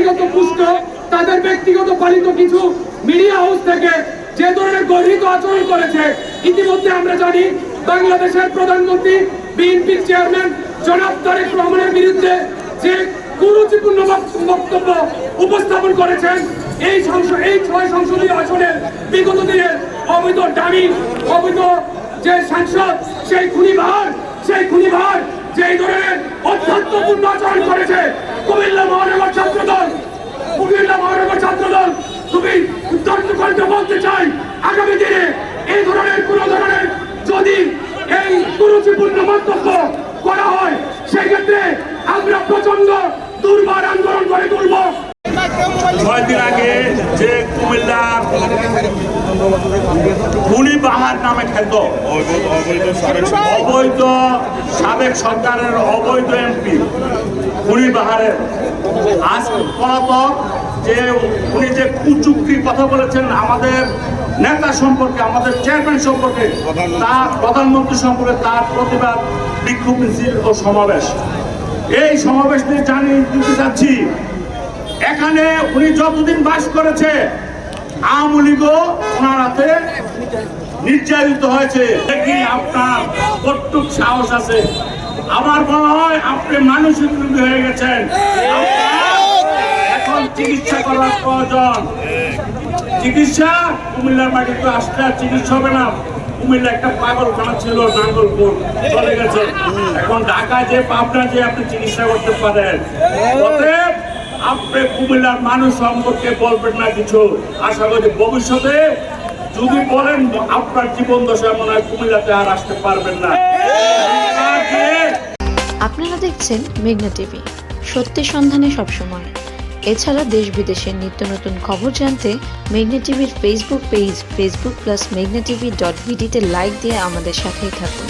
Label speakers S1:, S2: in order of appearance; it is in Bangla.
S1: ব্যক্তিগত পুষ্ট, তাদের ব্যক্তিগত পালিত কিছু মিডিয়া হাউস থেকে যে ধরনের গর্হিত আচরণ করেছে, ইতিমধ্যে আমরা জানি বাংলাদেশের প্রধানমন্ত্রী বিএনপির চেয়ারম্যান জনাব তারেক রহমানের বিরুদ্ধে যে কুরুচিপূর্ণ বক্তব্য উপস্থাপন করেছেন। এই 6 সংসদীয় আসনের বিগত দিনের অবৈধ ডামি, অবৈধ যে সাংসদ, সেই খুনিভার যেই ধরনের অধ্যাত্মপূর্ণ আচরণ করেছে, কুমিল্লা মহানগর ছাত্রদল খুবই উত্তপ্ত কণ্ঠে বলতে চাই, আগামী দিনে এই ধরনের কোন ধরনের যদি এই কুরুচিপূর্ণ মন্তব্য করা হয়, সেক্ষেত্রে আমরা প্রচন্ড দুর্বার আন্দোলন করে তুলব।
S2: 6 দিন আগে যে কুমিল্লার খুনিবাহার নামে খ্যাত অবৈধ সাবেক সরকারের অবৈধ এমপি খুনিবাহারের আজ পলাতক, যে উনি যে কুচুক্তির কথা বলেছেন আমাদের নেতা সম্পর্কে, আমাদের চেয়ারম্যান সম্পর্কে, তার প্রধানমন্ত্রী সম্পর্কে, তার প্রতিবাদ বিক্ষোভ মিছিল ও সমাবেশ, এই সমাবেশ নিয়ে জানিয়ে দিতে চাচ্ছি, এখানে উনি যতদিন বাস করেছে আওয়ামী লীগও ওনার হাতে নির্যাতিত হয়েছে। দেখি আপনার কতটুক সাহস আছে। আমার মনে হয় আপনি মানসিক রোগী হয়ে গেছেন, এখন চিকিৎসা করার প্রয়োজন। চিকিৎসা কুমিল্লার মাটিতে আসলে চিকিৎসা হবে না। কুমিল্লা একটা পাগলখানা ছিল, নাঙ্গলপুর চলে গেছে, এখন ঢাকা যে পাবনা যে আপনি চিকিৎসা করতে পারেন। অতএব আপনি কুমিল্লার মানুষ সম্পর্কে বলবেন না কিছু। আশা করি ভবিষ্যতে যদি বলেন আপনার জীবন দশা মনে হয় কুমিল্লাতে আর আসতে পারবেন না।
S3: আপনারা দেখছেন মেঘনা টিভি, সত্যি সন্ধানে সবসময়। এছাড়া দেশ বিদেশের নিত্য নতুন খবর জানতে মেঘনা টিভির ফেসবুক পেজ facebook+meghna tv.bd তে লাইক দিয়ে আমাদের সাথেই থাকুন।